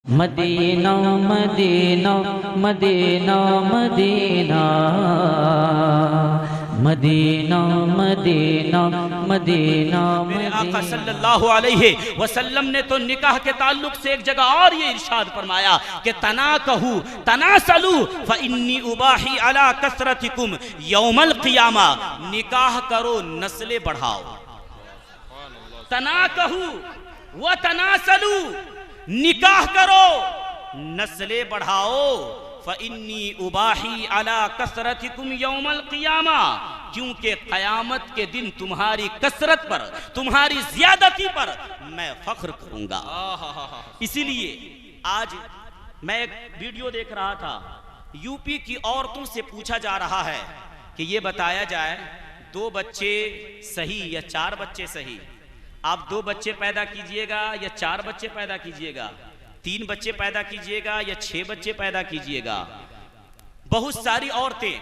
Medina Medina Medina Medina Medina Medina Medina. मेरे आका सल्लल्लाहु अलैहि वसल्लम ने तो निकाह के ताल्लुक से एक जगह और ये इरशाद फरमाया कि तनाकहू तनासलू फइन्नी उबाही अला कसरतिकुम यौमल क़ियामा। निकाह करो नस्लें बढ़ाओ। तनाकहू व तनासलू, निकाह करो नस्लें बढ़ाओ। फ़इन्नी उबाही अला कसरतिकुम यौमल क़ियामा, क्योंकि क़यामत के दिन तुम्हारी कसरत पर, तुम्हारी ज़्यादती पर मैं फ़ख्र करूँगा। इसीलिए आज मैं एक वीडियो देख रहा था, यूपी की औरतों से पूछा जा रहा है कि ये बताया जाए 2 बच्चे सही या 4 बच्चे सही। आप 2 बच्चे पैदा कीजिएगा या 4 बच्चे पैदा कीजिएगा, 3 बच्चे पैदा कीजिएगा या 6 बच्चे पैदा कीजिएगा। बहुत सारी औरतें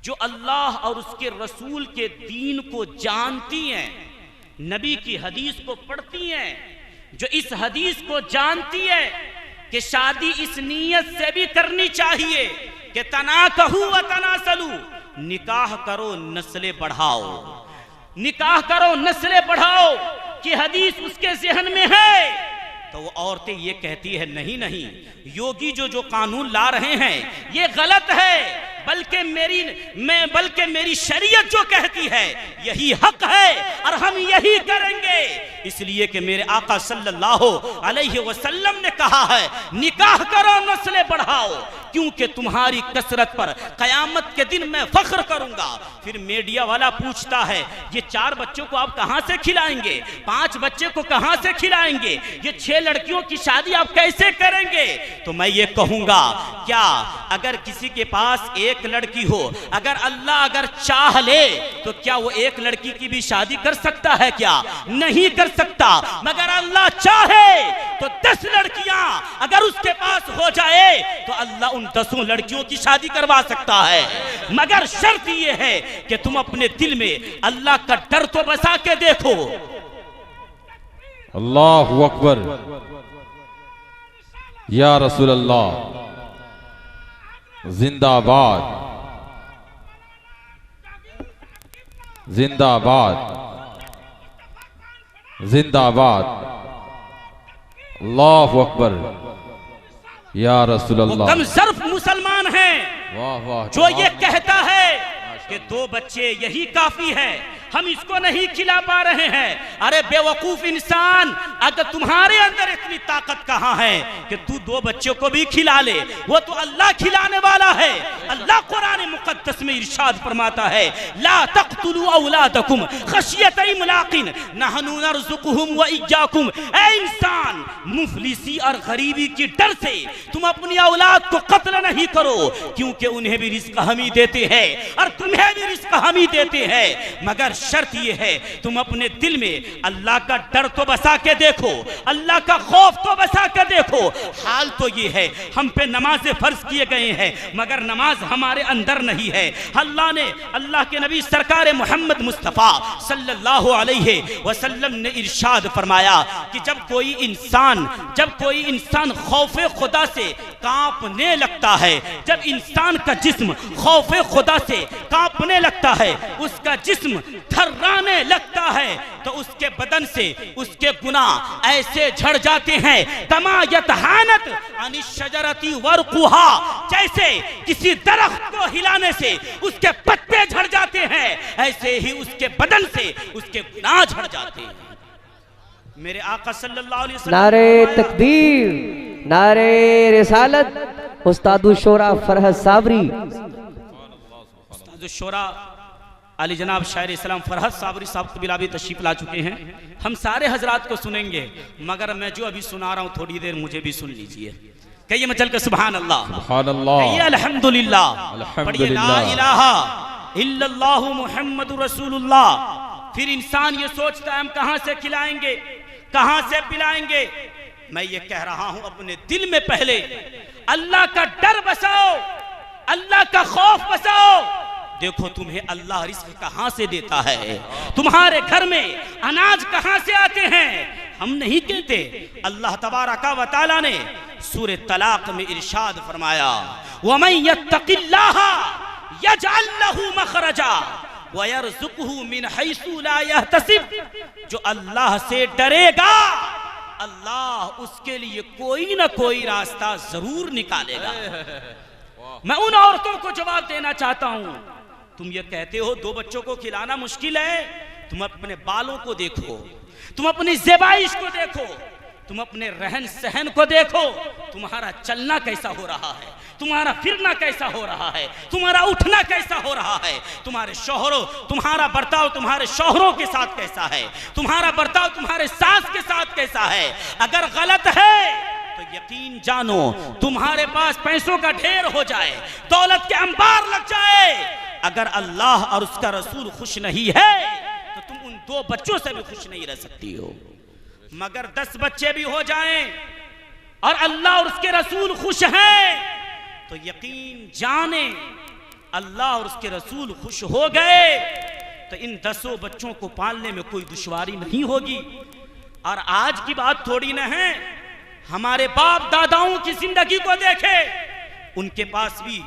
जो अल्लाह और उसके रसूल के दीन को जानती हैं, नबी की हदीस को पढ़ती हैं, जो इस हदीस को जानती है कि शादी इस नीयत से भी करनी चाहिए कि तनाकहू व तनासलू, निकाह करो नस्लें बढ़ाओ, निकाह करो नस्लें बढ़ाओ कि हदीस उसके जहन में है। तो वो औरतें ये कहती है नहीं नहीं, योगी जो कानून ला रहे हैं ये गलत है, बल्कि मेरी शरीयत जो कहती है यही हक है और हम यही करेंगे। इसलिए कि मेरे आका सल्लल्लाहु अलैहि वसल्लम ने कहा है निकाह करो नस्लें बढ़ाओ, क्योंकि तुम्हारी कसरत पर क़यामत के दिन मैं फख्र करूंगा। फिर मीडिया वाला पूछता है ये 4 बच्चों को आप कहां से खिलाएंगे, 5 बच्चे को कहां से खिलाएंगे, ये 6 लड़कियों की शादी आप कैसे करेंगे? तो मैं ये कहूंगा, क्या अगर किसी के पास एक लड़की हो, अगर अल्लाह चाह ले तो क्या वो एक लड़की की भी शादी कर सकता है? क्या नहीं कर सकता। मगर अल्लाह चाहे तो 10 लड़कियां अगर उसके पास हो जाए तो अल्लाह उन 10 लड़कियों की शादी करवा सकता है। मगर शर्त ये है कि तुम अपने दिल में अल्लाह का डर तो बसा के देखो। अल्लाहु अकबर, या रसूल अल्लाह जिंदाबाद जिंदाबाद जिंदाबाद, अल्लाहु अकबर, या रसूल अल्लाह। कम ज़र्फ़ मुसलमान है वाह वाह, जो ये कहता है कि 2 बच्चे यही काफी है, हम इसको नहीं खिला पा रहे हैं। अरे बेवकूफ इंसान, अगर तुम्हारे अंदर इतनी ताकत कहां है कि तू 2 बच्चों को भी खिला ले, वो तो अल्लाह खिलाने वाला है। अल्लाह कुरान मुक़द्दस में इरशाद फरमाता है ला तक़्तुलू औलादकुम खशियत इमलाकिन नहनु नरज़ुकुहुम व इय्याकुम। ए इंसान, मुफलिसी और गरीबी की डर से तुम अपनी औलाद को कत्ल नहीं करो, क्योंकि उन्हें भी रिज़्क़ हम ही देते हैं और तुम्हें भी रिज़्क़ हम ही देते हैं। मगर शर्त यह है तुम अपने दिल में अल्लाह का डर तो बसा के देखो, अल्लाह का खौफ तो बसा के देखो। हाल तो ये है हम पे नमाज़ें फर्ज किए गए हैं मगर नमाज हमारे अंदर नहीं है। अल्लाह के नबी सरकार मोहम्मद मुस्तफ़ा सल्लल्लाहु अलैहि वसल्लम ने इरशाद फरमाया कि जब कोई इंसान खौफे खुदा से कांपने लगता है, जब इंसान का जिस्म खौफे खुदा से कांपने लगता है, उसका जिस्म थर्राने लगता है, तो उसके बदन से उसके गुनाह ऐसे झड़ जाते हैं तमा यतहानत अनिश शजरती वर्कुहा, जैसे किसी दरख्त को हिलाने से उसके पत्ते झड़ जाते हैं, ऐसे ही उसके बदन से उसके गुनाह झड़ जाते हैं। मेरे आका सल्लल्लाहु अलैहि वसल्लम, नारे तकबीर, नारे रिसालत, उस्तादु शोरा फरहत साबरी, उस्तादु शोरा अली जनाब शायर इस्लाम फरहत साबरी साहब कबीला भी तशरीफ ला चुके हैं। हम सारे हजरात को सुनेंगे, मगर मैं जो अभी सुना रहा हूँ थोड़ी देर मुझे भी सुन लीजिए। कहिए मैं चल के सुभान अल्लाह, सुभान अल्लाह, कहिए अल्हम्दुलिल्लाह, पढ़िए ला अल्हम्दुलिल्लाह, इलाहा इल्लल्लाहु मुहम्मदुर रसूलुल्लाह। फिर इंसान ये सोचता है हम कहाँ से खिलाएंगे, कहाँ से पिलाएंगे। मैं ये कह रहा हूँ अपने दिल में पहले अल्लाह का डर बसाओ, अल्लाह का खौफ बसाओ। देखो तुम्हें अल्लाह रिज़्क़ कहां से देता है, तुम्हारे घर में अनाज कहां से आते हैं। हम नहीं कहते, अल्लाह तबारक व तआला ने सूरह तलाक में इरशाद फरमाया, वमन यत्तकिल्लाह यजअल लहू मखरजा व यरज़ुक़हू मिन हैसु ला यहतसिब। जो अल्लाह से डरेगा अल्लाह उसके लिए कोई ना कोई रास्ता जरूर निकालेगा। मैं उन औरतों को जवाब देना चाहता हूं, तुम ये कहते हो 2 बच्चों को खिलाना मुश्किल है, तुम अपने बालों को देखो, तुम अपनी ज़ेबाइश को देखो, तुम अपने रहन सहन को देखो, तुम्हारा चलना कैसा हो रहा है, तुम्हारा फिरना कैसा हो रहा है, तुम्हारा उठना कैसा हो रहा है, तुम्हारा बर्ताव तुम्हारे शौहरों के साथ कैसा है, तुम्हारा बर्ताव तुम्हारे सास के साथ कैसा है। अगर गलत है तो यकीन जानो तुम्हारे पास पैसों का ढेर हो जाए, दौलत के अंबार लग जाए, अगर अल्लाह और उसका रसूल खुश नहीं है तो तुम उन 2 बच्चों से भी खुश नहीं रह सकती हो। मगर 10 बच्चे भी हो जाएं और अल्लाह और उसके रसूल खुश हैं तो यकीन जाने अल्लाह और उसके रसूल खुश हो गए तो इन 10 बच्चों को पालने में कोई दुश्वारी नहीं होगी। और आज की बात थोड़ी न है, हमारे बाप दादाओं की जिंदगी को देखे, उनके पास भी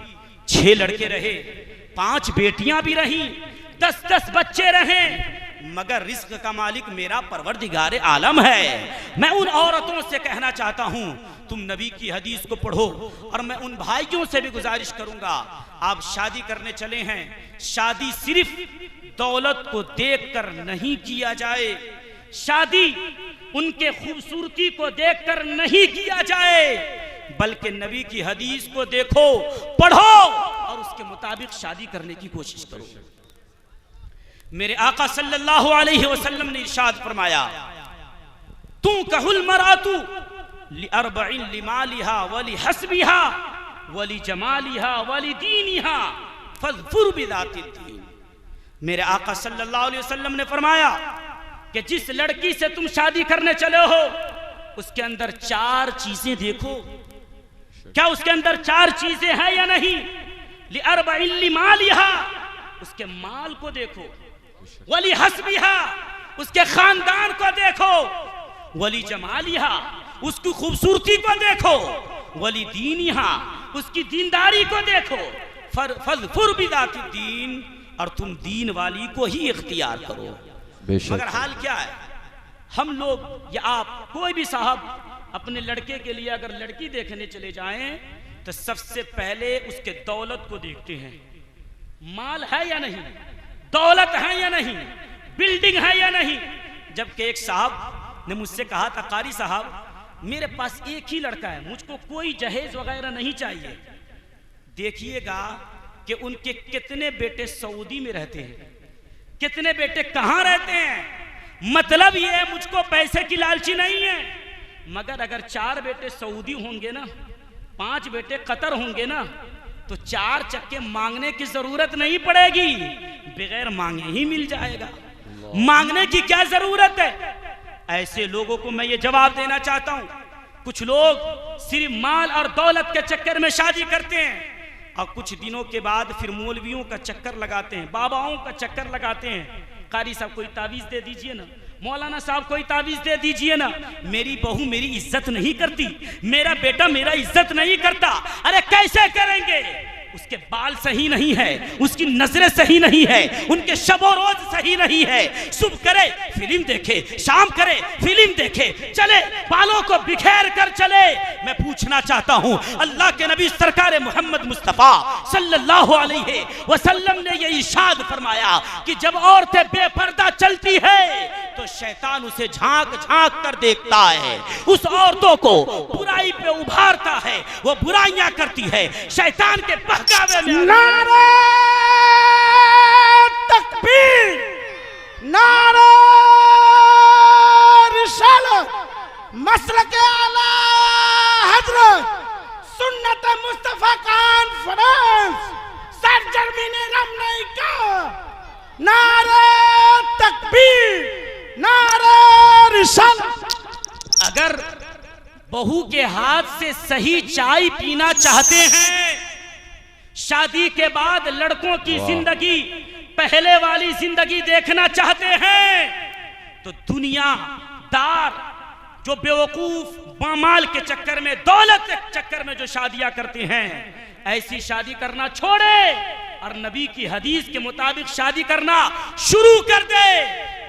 6 लड़के रहे, 5 बेटियां भी रहीं, 10-10 बच्चे रहे, मगर रिस्क का मालिक मेरा परवरदिगार आलम है। मैं उन औरतों से कहना चाहता हूं, तुम नबी की हदीस को पढ़ो। और मैं उन भाइयों से भी गुजारिश करूंगा, आप शादी करने चले हैं, शादी सिर्फ दौलत को देखकर नहीं किया जाए, शादी उनके खूबसूरती को देखकर नहीं किया जाए, बल्कि नबी की हदीस को देखो, पढ़ो और उसके मुताबिक शादी करने की कोशिश करो। मेरे आका सल्लल्लाहु अलैहि वसल्लम ने इरशाद फरमाया, तू कहल मरातु लिअरबइन लिमालिहा वली हस्बिहा वली जमालिहा वली दीनिहा फज़फुर बिज़ातिद दीन। मेरे आका सल्लल्लाहु अलैहि वसल्लम ने फरमाया कि जिस लड़की से तुम शादी करने चले हो उसके अंदर 4 चीजें देखो, क्या उसके अंदर 4 चीजें हैं या नहीं। लिअरबइन लिमालिहा, उसके माल को देखो, वली हस्बिहा, उसके खानदान को देखो, वली जमालिहा, उसकी खूबसूरती को देखो, वली दीनिहा, उसकी दीनदारी को देखो, फज़फुर बिज़ातिद दीन, और तुम दीन वाली को ही इख्तियार करो। मगर हाल क्या है, हम लोग या आप कोई भी साहब अपने लड़के के लिए अगर लड़की देखने चले जाएं तो सबसे पहले उसके दौलत को देखते हैं, माल है या नहीं, दौलत है या नहीं, बिल्डिंग है या नहीं। जबकि एक साहब ने मुझसे कहा था, कारी साहब मेरे पास एक ही लड़का है, मुझको कोई जहेज वगैरह नहीं चाहिए। देखिएगा कि उनके कितने बेटे सऊदी में रहते हैं, कितने बेटे कहां रहते हैं। मतलब ये है मुझको पैसे की लालची नहीं है, मगर अगर 4 बेटे सऊदी होंगे ना, 5 बेटे कतर होंगे ना, तो 4 चक्के मांगने की जरूरत नहीं पड़ेगी, बगैर मांगे ही मिल जाएगा। मांगने की क्या जरूरत है। ऐसे लोगों को मैं ये जवाब देना चाहता हूं, कुछ लोग सिर्फ माल और दौलत के चक्कर में शादी करते हैं और कुछ दिनों के बाद फिर मौलवियों का चक्कर लगाते हैं, बाबाओं का चक्कर लगाते हैं। कारी साहब कोई तावीज दे दीजिए ना, मौलाना साहब कोई तावीज दे दीजिए ना, मेरी बहू मेरी इज्जत नहीं करती, मेरा बेटा मेरा इज्जत नहीं करता। अरे कैसे करेंगे, उसके बाल सही नहीं है, उसकी नजरें सही नहीं है, उनके शबो रोज सही नहीं है, सुबह करे फिल्म देखे, शाम करे फिल्म देखे, चले बालों को बिखेर कर चले। मैं पूछना चाहता हूं, अल्लाह के नबी सरकार मोहम्मद मुस्तफा सल्लल्लाहु अलैहि वसल्लम ने ये इरशाद फरमाया कि जब औरतें बेपर्दा चलती है तो शैतान उसे झांक झांक कर देखता है, उस औरतों को बुराई पे उभारता है, वो बुराइयां करती है, शैतान के बहकावे में। नारे तकबीर, नारे रिसालत, मसलक आला हजरत सुन्नत मुस्तफा कॉन्फ्रेंस सरजमीन रमनैका। नारे तकबीर, नारे रिसालत। अगर बहू के हाथ से सही चाय पीना चाहते हैं, शादी के बाद लड़कों की जिंदगी पहले वाली जिंदगी देखना चाहते हैं, तो दुनियादार जो बेवकूफ माल के चक्कर में, दौलत के चक्कर में जो शादियां करते हैं, ऐसी शादी करना छोड़े और नबी की हदीस के मुताबिक शादी करना शुरू कर दे।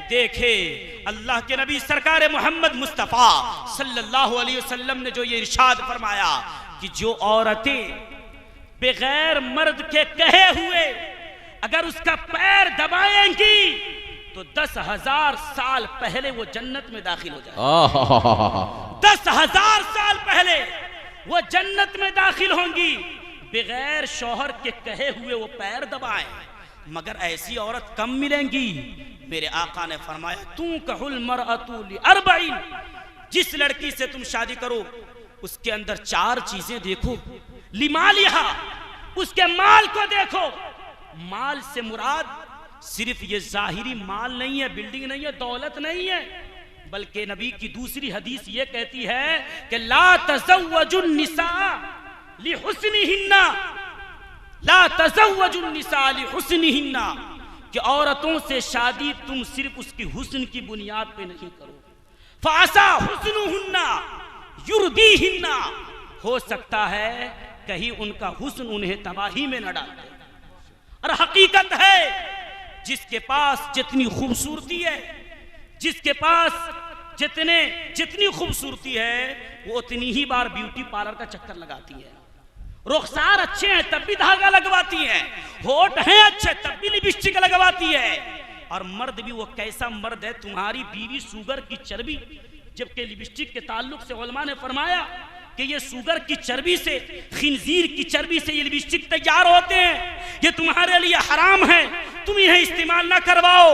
देखे अल्लाह के नबी सरकार मोहम्मद मुस्तफ़ा सल्लल्लाहु अलैहि वसल्लम ने जो ये इरशाद फरमाया कि जो औरतें बगैर मर्द के कहे हुए अगर उसका पैर दबाएंगी तो 10,000 साल पहले वो जन्नत में दाखिल हो जाए। 10,000 साल पहले वो जन्नत में दाखिल होंगी बगैर शौहर के कहे हुए वो पैर दबाएं। मगर ऐसी औरत कम मिलेंगी। मेरे आका ने फरमाया तू कहल मरअतु लिअरबईन, जिस लड़की से तुम शादी करो उसके अंदर 4 चीजें देखो। लिमालिहा, उसके माल को देखो। माल से मुराद सिर्फ ये जाहिरी माल नहीं है, बिल्डिंग नहीं है, दौलत नहीं है, बल्कि नबी की दूसरी हदीस ये कहती है कि ला तज़व्वजुन निसा लिहुस्निहिन्ना, ला तज़व्वजुन निसा लिहुस्निहिन्ना, कि औरतों से शादी तुम सिर्फ उसकी हुस्न की बुनियाद पे नहीं करो। फासा हुस्नुहुन्ना युर्दीहिन्ना, हो सकता है कहीं उनका हुस्न उन्हें तबाही में न डाल दे। और हकीकत है जिसके पास जितनी खूबसूरती है, जिसके पास जितनी खूबसूरती है वो उतनी ही बार ब्यूटी पार्लर का चक्कर लगाती है। रुखसार अच्छे हैं तब भी धागा लगवाती है, होठ हैं अच्छे तब भी लिपस्टिक लगवाती है। और मर्द भी वो कैसा मर्द है, तुम्हारी बीवी शुगर की चर्बी, जबकि लिपस्टिक के ताल्लुक से उलमा ने फरमाया कि ये शुगर की चर्बी से, खिंजीर की चर्बी से ये लिपस्टिक तैयार होते हैं, ये तुम्हारे लिए हराम है, तुम इन्हें इस्तेमाल ना करवाओ।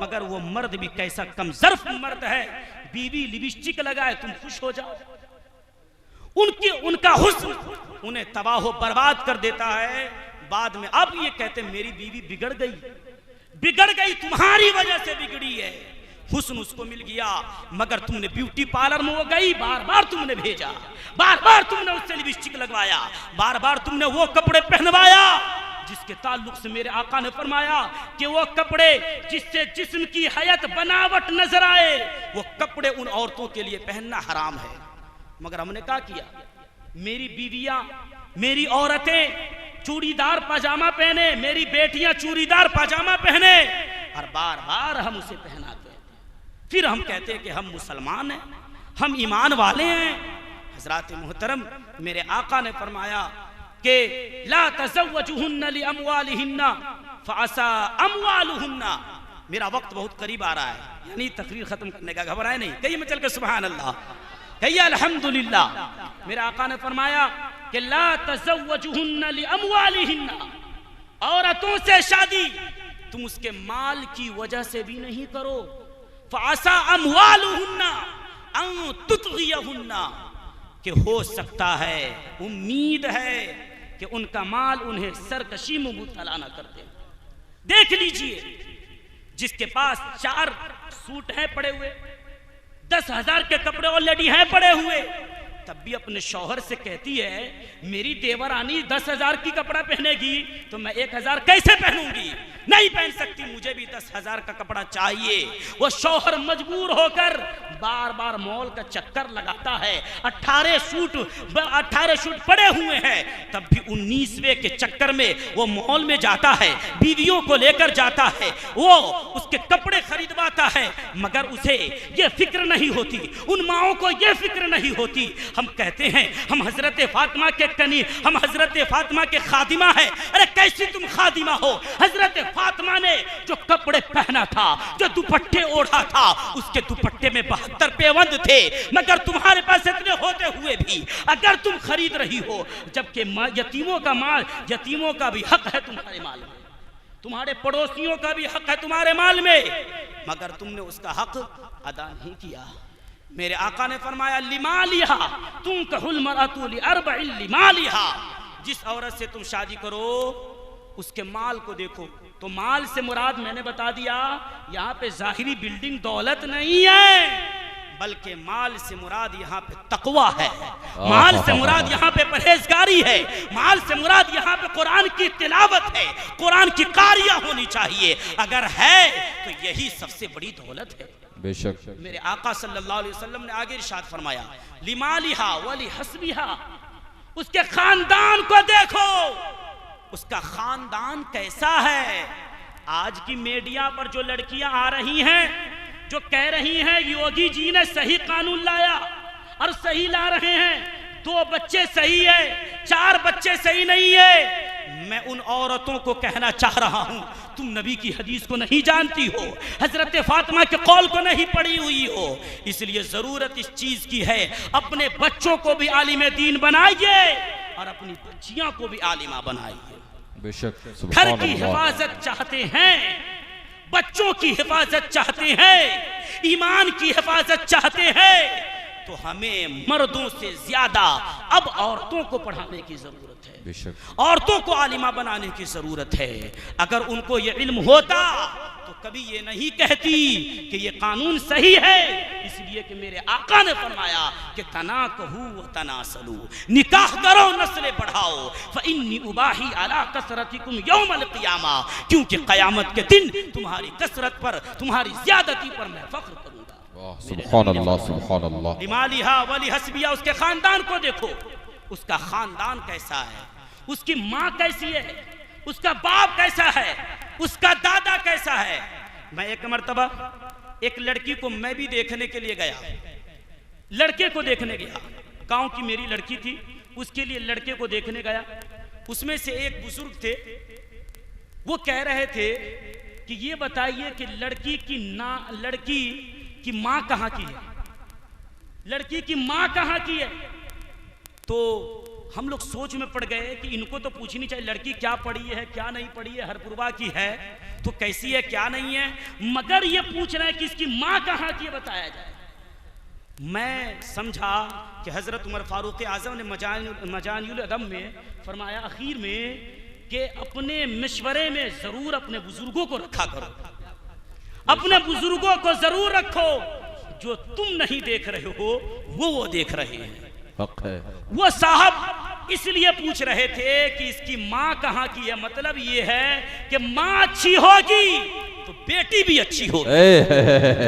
मगर वो मर्द भी कैसा कमजर्फ मर्द है, बीवी लिपस्टिक लगाए तुम खुश हो जाओ। उनका हुस्न उन्हें तबाह बर्बाद कर देता है। बाद में अब ये कहते मेरी बीवी बिगड़ गई, तुम्हारी वजह से बिगड़ी है। हुस्न उसको मिल गया मगर तुमने ब्यूटी पार्लर में वो गई, बार बार तुमने भेजा, बार बार तुमने उससे लिपस्टिक लगवाया, बार बार तुमने वो कपड़े पहनवाया जिसके ताल्लुक से मेरे आका ने फरमाया कि वो कपड़े जिससे जिस्म की हयत बनावट नजर आए, वो कपड़े उन औरतों के लिए पहनना हराम है। मगर हमने क्या किया, मेरी बीवियां, मेरी औरतें चूड़ीदार पाजामा पहने, मेरी बेटियां चूड़ीदार पाजामा पहने, और बार बार हम उसे पहनाते हैं। फिर हम कहते हैं कि हम मुसलमान हैं, हम ईमान वाले हैं। हजरात मोहतरम, मेरे आका ने फरमाया कि ला तज़व्वजुहुन्ना लिअमवालिहिन्ना फअसा अमवालुहुन्ना। मेरा वक्त बहुत करीब आ रहा है, यानी तकरीर खत्म करने का, घबराए नहीं, कहिए मैं चल के सुभान अल्लाह, कहिए अल्हम्दुलिल्लाह। मेरे आका ने फरमाया कि ला तज़व्वजुहुन्ना लिअमवालिहिन्ना, औरतों से शादी तुम उसके माल की वजह से भी नहीं करो। फ़असा अमवालुहुन्ना अन तुतग़ियहुन्ना, कि हो सकता है, उम्मीद है कि उनका माल उन्हें सरकशी में मुब्तला न कर दे। देख लीजिए, जिसके पास 4 सूट हैं पड़े हुए, 10,000 के कपड़े ऑलरेडी हैं पड़े हुए, तब भी अपने शौहर से कहती है मेरी देवरानी 10,000 की कपड़ा पहनेगी तो मैं 1,000 कैसे पहनूंगी, नहीं पहन सकती, मुझे भी 10,000 का कपड़ा चाहिए। वो शौहर मजबूर होकर बार बार मॉल का चक्कर लगाता है। 18 सूट पड़े हुए हैं, तब भी 19वें के चक्कर में वो मॉल में जाता है, बीवियों को लेकर जाता है, वो उसके कपड़े खरीदवाता है, मगर उसे ये फिक्र नहीं होती, उन माओं को ये फिक्र नहीं होती। हम कहते हैं हम हजरत फातिमा के कनी, हम हजरत फातिमा के खादिमा है। अरे कैसी तुम खादिमा हो, हजरत फातिमा ने जो कपड़े पहना था, जो दुपट्टे ओढ़ा था, उसके दुपट्टे में 72 पेवंद थे, मगर तुम्हारे पास इतने होते हुए भी अगर तुम खरीद रही हो, जबकि यतीमों का माल, यतीमों का भी हक है तुम्हारे माल में, तुम्हारे पड़ोसियों का भी हक है तुम्हारे माल में, मगर तुमने उसका हक अदा नहीं किया। मेरे आका ने फरमाया लिमालिहा तुम कहल मरअतु लिअरबईन लिमालिहा, जिस औरत से तुम शादी करो उसके माल को देखो। तो माल से मुराद मैंने बता दिया, यहाँ पे जाहिरी बिल्डिंग दौलत नहीं है, बल्कि माल से मुराद यहाँ पे तकवा है, माल से मुराद यहाँ पे परहेजगारी है, माल से मुराद यहाँ पे कुरान की तिलावत है, कुरान की कारियां होनी चाहिए। अगर है तो यही सबसे बड़ी दौलत है। बेशक। मेरे आका सल्लल्लाहु अलैहि वसल्लम ने आगे इरशाद फरमाया, लिमालिहा वली हस्बिहा, उसके खानदान को देखो, उसका खानदान कैसा है। आज की मीडिया पर जो लड़कियां आ रही हैं, जो कह रही हैं योगी जी ने सही कानून लाया और सही ला रहे हैं, 2 बच्चे सही है, 4 बच्चे सही नहीं है, मैं उन औरतों को कहना चाह रहा हूं, तुम नबी की हदीस को नहीं जानती हो, हजरत फातिमा के कौल को नहीं पढ़ी हुई हो। इसलिए जरूरत इस चीज की है, अपने बच्चों को भी आलिम दीन बनाइए और अपनी बच्चियां को भी आलिमा बनाइए। बेशक। घर की हिफाजत चाहते हैं, बच्चों की हिफाजत चाहते हैं, ईमान की हिफाजत चाहते हैं, तो हमें मर्दों से ज्यादा अब औरतों को पढ़ाने की जरूरत है, बेशक। औरतों को आलिमा बनाने की जरूरत है। अगर उनको ये इल्म होता तो कभी ये नहीं कहती कि ये कानून सही है, इसलिए कि मेरे आका ने फरमाया कि तनाकहू व तनासलू, निकाह करो नस्लें बढ़ाओ, फइन्नी उबाही अला कसरतिकुम यौमल क़ियामा, क्योंकि क़यामत के दिन तुम्हारी कसरत पर, तुम्हारी ज्यादती पर मैं फख्र करूंगा। सुभान अल्लाह, सुभान अल्लाह। लिमालिहा वली हस्बिया, उसके खानदान को देखो, उसका खानदान कैसा है, उसकी माँ कैसी है, उसका बाप कैसा है, उसका दादा कैसा है। मैं एक मर्तबा एक लड़की को मैं भी देखने के लिए गया, लड़के को देखने गया, गांव की मेरी लड़की थी, उसके लिए लड़के को देखने गया। उसमें से एक बुजुर्ग थे, वो कह रहे थे कि ये बताइए कि लड़की की माँ कहाँ की है, लड़की की माँ कहाँ की है। तो हम लोग सोच में पड़ गए कि इनको तो पूछनी चाहिए, लड़की क्या पढ़ी है, क्या नहीं पढ़ी है, हरपुरवा की है तो कैसी है, क्या नहीं है, मगर ये पूछ रहे हैं कि इसकी माँ कहाँ की है, बताया जाए। मैं समझा कि हजरत उमर फारूक आजम ने मजानियुल अदब में फरमाया आखिर में कि अपने मशवरे में जरूर अपने बुजुर्गों को रखा करो, अपने बुजुर्गों को जरूर रखो, जो तुम नहीं देख रहे हो वो देख रहे हैं। हक है। वो साहब इसलिए पूछ रहे थे कि इसकी माँ कहाँ की है, मतलब ये है कि माँ अच्छी होगी तो बेटी भी अच्छी होगी,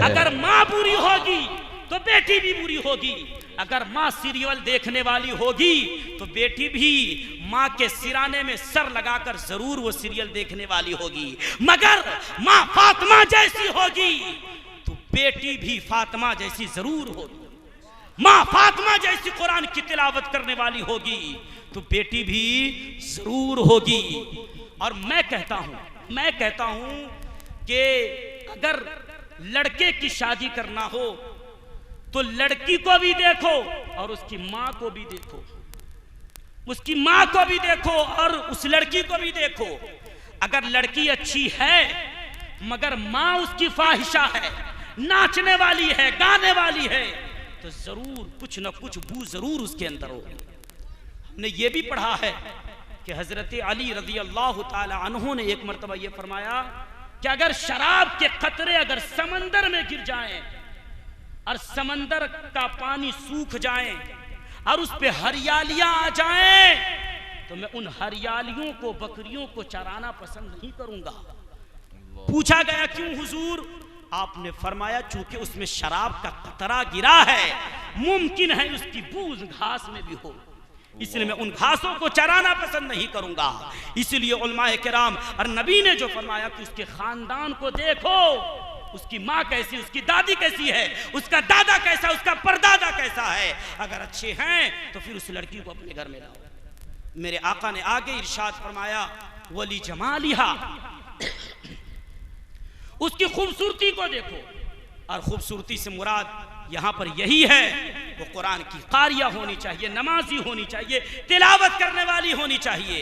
अगर माँ बुरी होगी तो बेटी भी बुरी होगी, अगर माँ सीरियल देखने वाली होगी तो बेटी भी माँ के सिराने में सर लगाकर जरूर वो सीरियल देखने वाली होगी, मगर माँ फातिमा जैसी होगी तो बेटी भी फातिमा जैसी जरूर होगी, माँ फातिमा जैसी कुरान की तिलावत करने वाली होगी तो बेटी भी जरूर होगी। और मैं कहता हूं कि अगर लड़के की शादी करना हो तो लड़की को भी देखो और उसकी माँ को भी देखो, उसकी माँ को भी देखो और उस लड़की को भी देखो। अगर लड़की अच्छी है मगर माँ उसकी फाहिशा है, नाचने वाली है, गाने वाली है, तो जरूर कुछ न कुछ बू जरूर उसके अंदर होगी। हमने ये भी पढ़ा है कि हजरत अली रज़ी अल्लाह ताला अन्हु ने एक मर्तबा ये फरमाया कि अगर शराब के कतरे अगर समंदर में गिर जाएं और समंदर का पानी सूख जाए और उस पे हरियालियां आ जाएं तो मैं उन हरियालियों को, बकरियों को चराना पसंद नहीं करूंगा। पूछा गया क्यों हुजूर? आपने फरमाया चूंकि उसमें शराब का कतरा गिरा है, मुमकिन है उसकी बूझ घास में भी हो, इसलिए मैं उन घासों को चराना पसंद नहीं करूंगा। इसलिए उलमाए किराम और नबी ने जो फरमाया कि उसके खानदान को देखो, उसकी माँ कैसी, उसकी दादी कैसी है, उसका दादा कैसा, उसका परदादा कैसा है, अगर अच्छे हैं तो फिर उस लड़की को अपने घर में लाओ। मेरे आका ने आगे इरशाद फरमाया वली जमालिहा, उसकी खूबसूरती को देखो, और खूबसूरती से मुराद यहाँ पर यही है वो कुरान की कारिया होनी चाहिए, नमाजी होनी चाहिए, तिलावत करने वाली होनी चाहिए।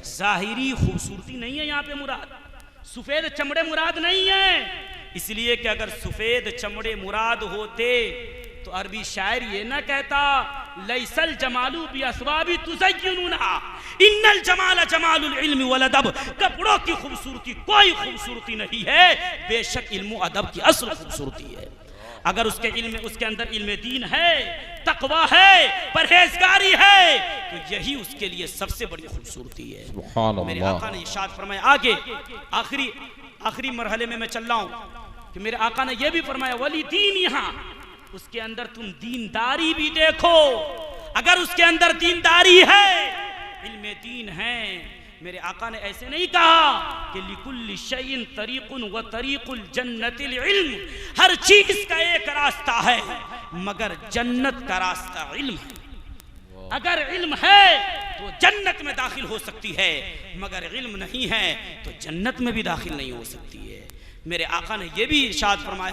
जाहिरी खूबसूरती नहीं है यहाँ पे मुराद, सफेद चमड़े मुराद नहीं है, इसलिए कि अगर सफेद चमड़े मुराद होते तो अरबी शायर ये ना कहता लैसल जमालू बि अस्वाबी तुज़य्यिनुना इन्नल जमाल जमालुल इल्मी वल अदब। कपड़ों की खूबसूरती कोई खूबसूरती नहीं है, बेशक इल्म अदब की असल खूबसूरती है। अगर उसके इल्म, उसके अंदर इल्म दीन है, तकवा है, परहेजगारी है, तो यही उसके लिए सबसे बड़ी खूबसूरती है। मेरे आका ने इरशाद फरमाया आगे, आखिरी मरहले में मैं चल रहा हूँ कि कि मेरे आका ने यह भी फरमाया वली दीन, यहाँ उसके अंदर तुम दीनदारी भी देखो। अगर उसके अंदर दीनदारी है, इल्म दीन है, मेरे आका ने ऐसे नहीं कहा कि लिकुल्लि शैइन तरीकुन व तरीकुल जन्नतिल इल्म, हर चीज का एक रास्ता है मगर जन्नत का रास्ता इल्म है। अगर इल्म है तो जन्नत में दाखिल हो सकती है, मगर इल्म नहीं है तो जन्नत में भी दाखिल नहीं हो सकती है। मेरे आका ने यह भी इरशाद फरमाया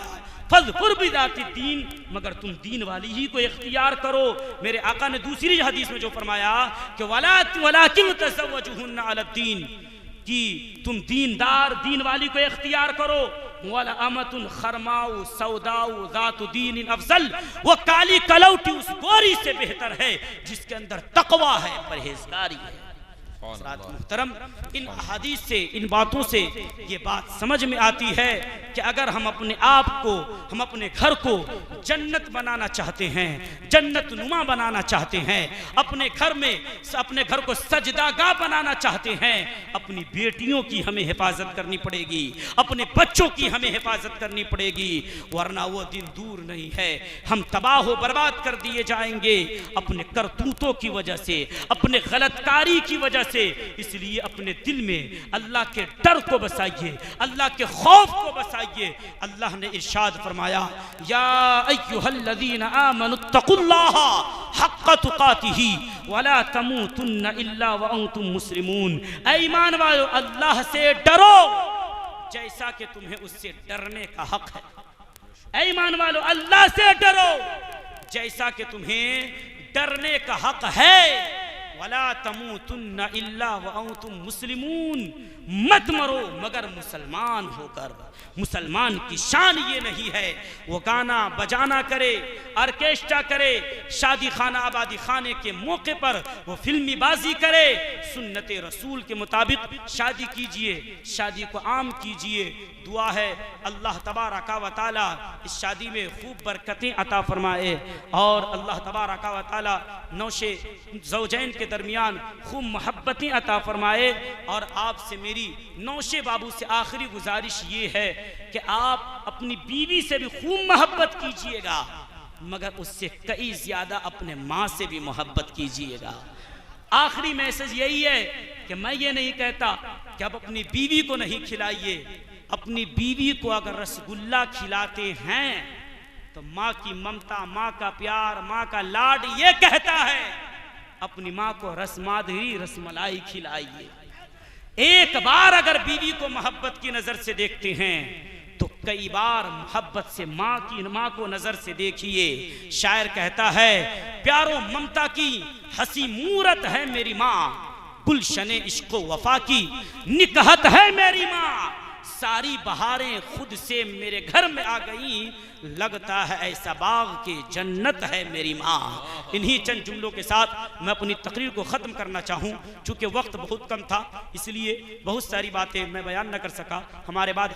फज़फुर बिज़ाति दीन, मगर तुम दीन वाली ही को इख्तियार करो। मेरे आका ने दूसरी हदीस में जो फरमाया कि वलाकिन तज़व्वजुहुन्ना अला दीन, कि तुम दीनदार दीन वाली को इख्तियार करो। वला अमतुन खरमाउ सौदाउ ज़ातु दीन अफजल, वो काली कलौटी उस गोरी से बेहतर है जिसके अंदर तकवा है, परहेजगारी है। मुहतरम, इन हदीस से, इन बातों से ये बात समझ में आती है कि अगर हम अपने आप को, हम अपने घर को जन्नत बनाना चाहते हैं, जन्नत नुमा बनाना चाहते हैं, अपने घर में अपने घर को सजदागाह बनाना चाहते हैं, अपनी बेटियों की हमें हिफाजत करनी पड़ेगी, अपने बच्चों की हमें हिफाजत करनी पड़ेगी, वरना वो दिन दूर नहीं है, हम तबाह बर्बाद कर दिए जाएंगे अपने करतूतों की वजह से, अपने गलतकारी की वजह से। इसलिए अपने दिल में अल्लाह के डर को बसाइए, अल्लाह के खौफ को बसाइए। अल्लाह ने इरशाद फरमाया या अय्युहल्लज़ीना आमनुत्तकुल्लाह हक़्क़ तुक़ातिही वला तमूतुन्ना इल्ला व अंतुम मुस्लिमून। ऐ ईमान वालों, अल्लाह से डरो जैसा कि तुम्हें उससे डरने का हक है। ऐ ईमान वालों, अल्लाह से डरो जैसा कि तुम्हें डरने का हक है। वला तमूतुन्ना इल्ला व अंतुम मुस्लिमून, मत मरो मगर मुसलमान होकर। मुसलमान की शान ये नहीं है वो गाना बजाना करे, ऑर्केस्ट्रा करे, शादी खाना आबादी खाने के मौके पर वो फिल्मी बाजी करे। सुन्नत रसूल के मुताबिक शादी कीजिए, शादी को आम कीजिए। दुआ है अल्लाह तबारका व तआला इस शादी में खूब बरकतें अता फरमाए और अल्लाह तबारका व तआला नौशे ज़ौजैन के दरमियान खूब मोहब्बतें अता फरमाए। और आपसे मेरी नौशे बाबू से आखिरी गुजारिश ये है कि आप अपनी बीवी से भी खूब मोहब्बत कीजिएगा, मगर उससे कई ज्यादा अपने माँ से भी मोहब्बत कीजिएगा। आखिरी मैसेज यही है कि मैं ये नहीं कहता कि आप अपनी बीवी को नहीं खिलाइए। अपनी बीवी को अगर रसगुल्ला खिलाते हैं तो माँ की ममता, माँ का प्यार, माँ का लाड ये कहता है अपनी माँ को रसमाधुरी, रसमलाई खिलाइए। एक बार अगर बीवी को मोहब्बत की नजर से देखते हैं तो कई बार मोहब्बत से माँ को नजर से देखिए। शायर कहता है प्यारो ममता की हंसी मूरत है मेरी माँ, गुलशने इश्को वफा की निकहत है मेरी माँ। सारी बहारें खुद से मेरे घर में आ गई, लगता है ऐसा बाग के जन्नत है मेरी माँ। इन्हीं चंद जुमलों के साथ मैं अपनी तकरीर को ख़त्म करना चाहूँ। चूँकि वक्त बहुत कम था इसलिए बहुत सारी बातें मैं बयान न कर सका। हमारे बाद